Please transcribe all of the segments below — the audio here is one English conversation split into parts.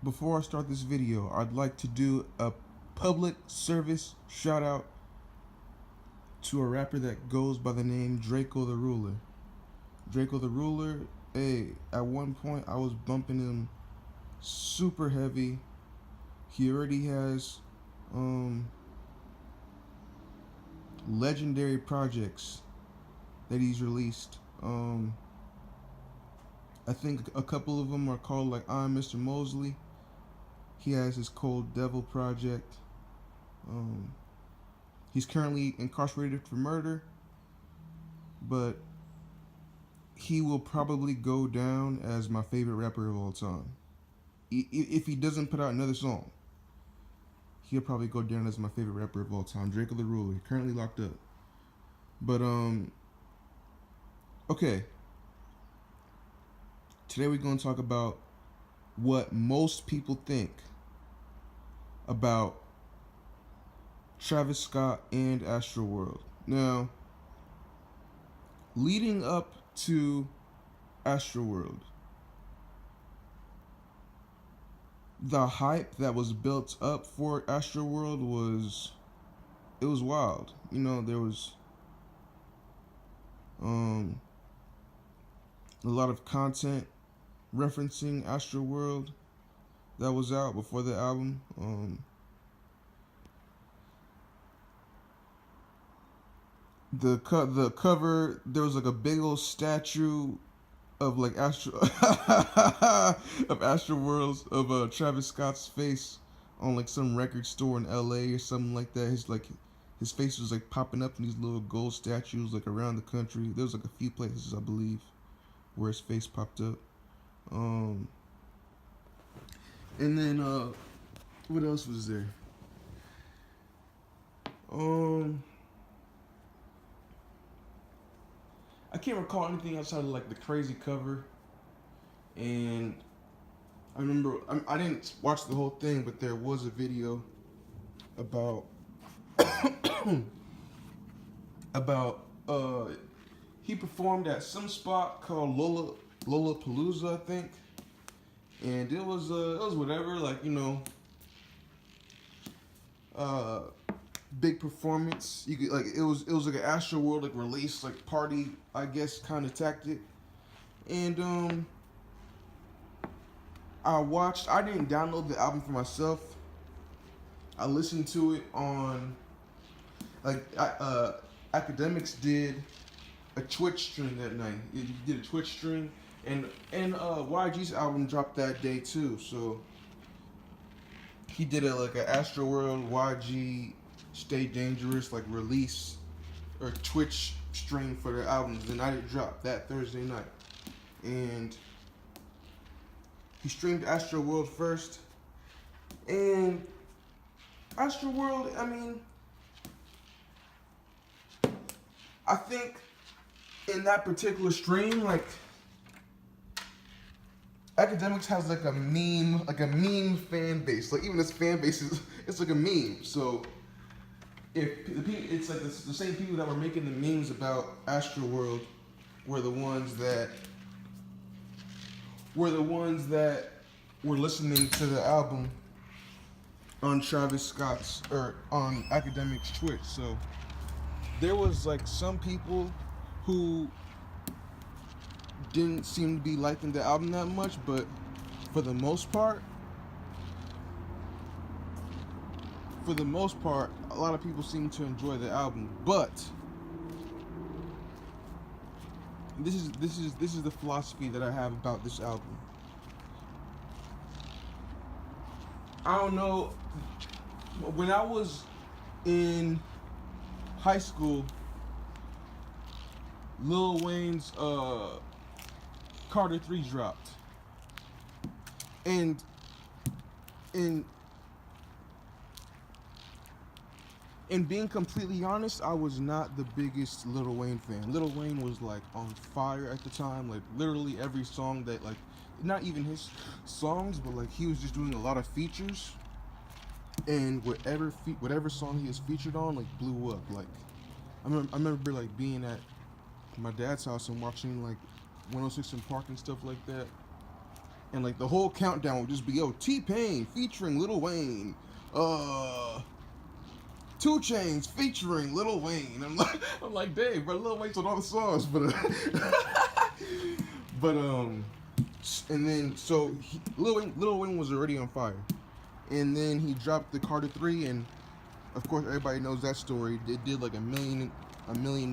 Before I start this video, I'd like to do a public service shout out to a rapper that goes by the name Draco the Ruler. Draco the Ruler, hey, at one point I was bumping him super heavy. He already has legendary projects that he's released. I think a couple of them are called like I'm Mr. Mosley. He has his Cold Devil project. He's currently incarcerated for murder, but he will probably go down as my favorite rapper of all time. If he doesn't put out another song, he'll probably go down as my favorite rapper of all time. Draco the Ruler, currently locked up. But okay. Today we're going to talk about what most people think about Travis Scott and Astroworld. Now, leading up to Astroworld, the hype that was built up for Astroworld was wild. You know, there was a lot of content referencing Astroworld that was out before the album. The cover, there was like a big old statue of like Astroworld's of Travis Scott's face on like some record store in LA or something like that. His face was like popping up in these little gold statues like around the country. There was like a few places, I believe, where his face popped up. And then what else was there? I can't recall anything outside of like the crazy cover. And I remember I didn't watch the whole thing, but there was a video about about he performed at some spot called Lollapalooza, I think, and it was whatever, like, you know, big performance. You could, like, it was like an Astroworld like release, like party, I guess, kind of tactic. And I didn't download the album for myself. I listened to it on, like, Academics did a Twitch stream that night. He did a Twitch stream, and YG's album dropped that day too. So he did a Astroworld YG Stay Dangerous like release or Twitch stream for their albums. The night it dropped, that Thursday night, and he streamed Astroworld first. And Astroworld, I mean, I think in that particular stream, like, Academics has like a meme fan base. Like, even this fan base it's like a meme. So if the people, it's like the same people that were making the memes about Astroworld were the ones that were listening to the album on Travis Scott's or on Academics Twitch. So there was like some people who didn't seem to be liking the album that much, but for the most part, a lot of people seem to enjoy the album. But this is the philosophy that I have about this album. I don't know, when I was in high school, Lil Wayne's Carter 3 dropped. And being completely honest, I was not the biggest Lil Wayne fan. Lil Wayne was like on fire at the time. Like, literally every song that, like, not even his songs, but like he was just doing a lot of features. And whatever song he was featured on, like, blew up. Like, I remember like being at my dad's house and watching like 106 in Park and stuff like that. and like the whole countdown would just be, yo, T-Pain featuring Lil Wayne, 2 Chainz featuring Lil Wayne. I'm like, dang, bro, Lil Wayne's on all the songs, but but and then so Lil Wayne was already on fire, and then he dropped the Carter 3, and of course everybody knows that story. It did like a million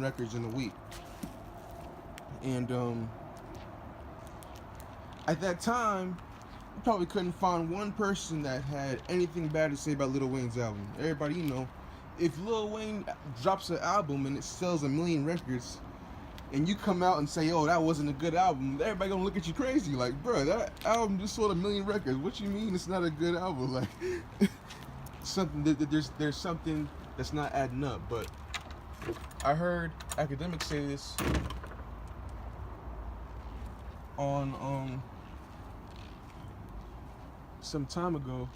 records in a week, and at that time, you probably couldn't find one person that had anything bad to say about Lil Wayne's album. Everybody, you know, if Lil Wayne drops an album and it sells 1 million records, and you come out and say, "Oh, that wasn't a good album," everybody gonna look at you crazy, like, bro, that album just sold 1 million records. What you mean it's not a good album? Like, something that there's something that's not adding up. But I heard academics say this on some time ago,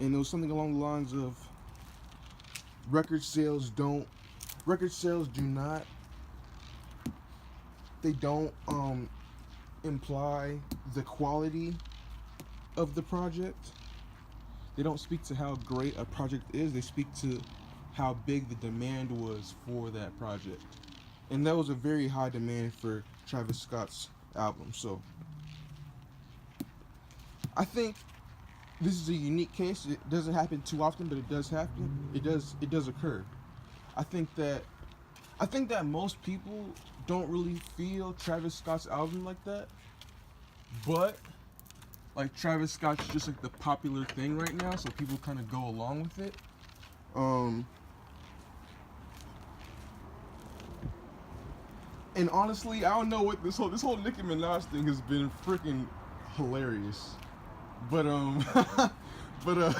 and it was something along the lines of record sales do not imply the quality of the project. They don't speak to how great a project is. They speak to how big the demand was for that project, and that was a very high demand for Travis Scott's album. So I think this is a unique case. It doesn't happen too often, but it does happen. It does occur. I think that most people don't really feel Travis Scott's album like that, but like Travis Scott's just like the popular thing right now, so people kind of go along with it. And honestly, I don't know what this whole Nicki Minaj thing has been freaking hilarious. But but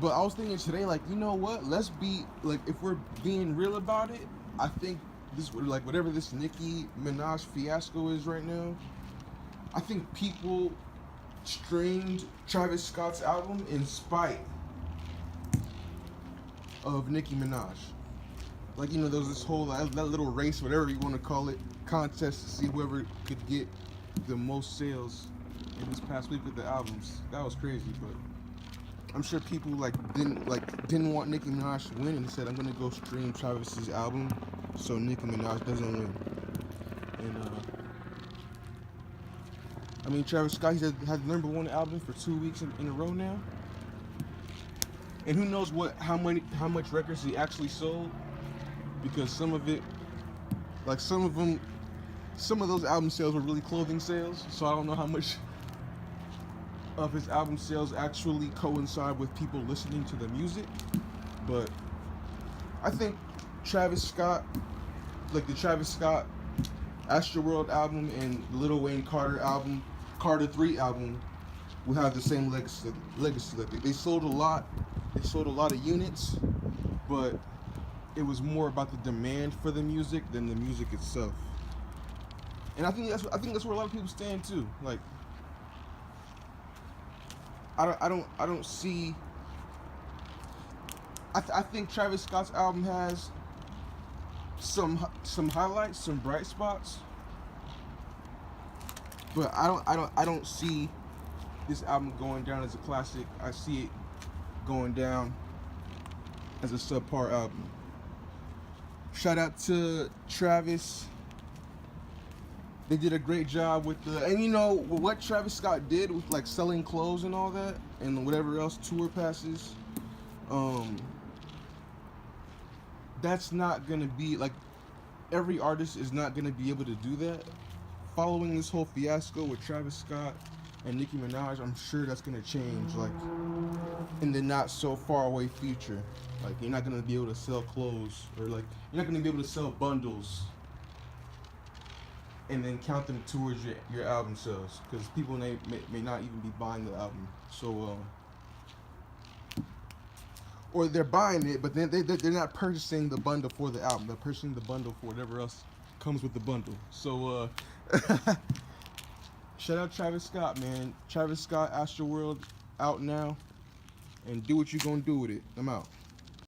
but I was thinking today, like, you know what? Let's be like, if we're being real about it, I think this, like, whatever this Nicki Minaj fiasco is right now, I think people streamed Travis Scott's album in spite of Nicki Minaj. Like, you know, there was this whole that little race, whatever you want to call it, contest to see whoever could get the most sales in this past week with the albums. That was crazy, but I'm sure people didn't want Nicki Minaj to win and said, I'm gonna go stream Travis's album so Nicki Minaj doesn't win. And I mean, Travis Scott, he's had the #1 album for 2 weeks in a row now, and who knows how much records he actually sold, because some of those album sales were really clothing sales, so I don't know how much of his album sales actually coincide with people listening to the music. But I think Travis Scott, like the Travis Scott Astroworld album and Lil Wayne Carter 3 album, will have the same legacy. They sold a lot of units, but it was more about the demand for the music than the music itself. And I think that's where a lot of people stand too. Like, I don't see. I think Travis Scott's album has some highlights, some bright spots, but I don't see this album going down as a classic. I see it going down as a subpar album. Shout out to Travis. They did a great job with and you know what Travis Scott did with like selling clothes and all that, and whatever else, tour passes. That's not gonna be like, every artist is not gonna be able to do that. Following this whole fiasco with Travis Scott and Nicki Minaj, I'm sure that's gonna change, like, in the not so far away future. Like, you're not gonna be able to sell clothes, or like, you're not gonna be able to sell bundles and then count them towards your album sales, because people may not even be buying the album. So or they're buying it, but then they're not purchasing the bundle for the album. They're purchasing the bundle for whatever else comes with the bundle. So shout out Travis Scott, man. Travis Scott, Astroworld, out now, and do what you gonna do with it. I'm out.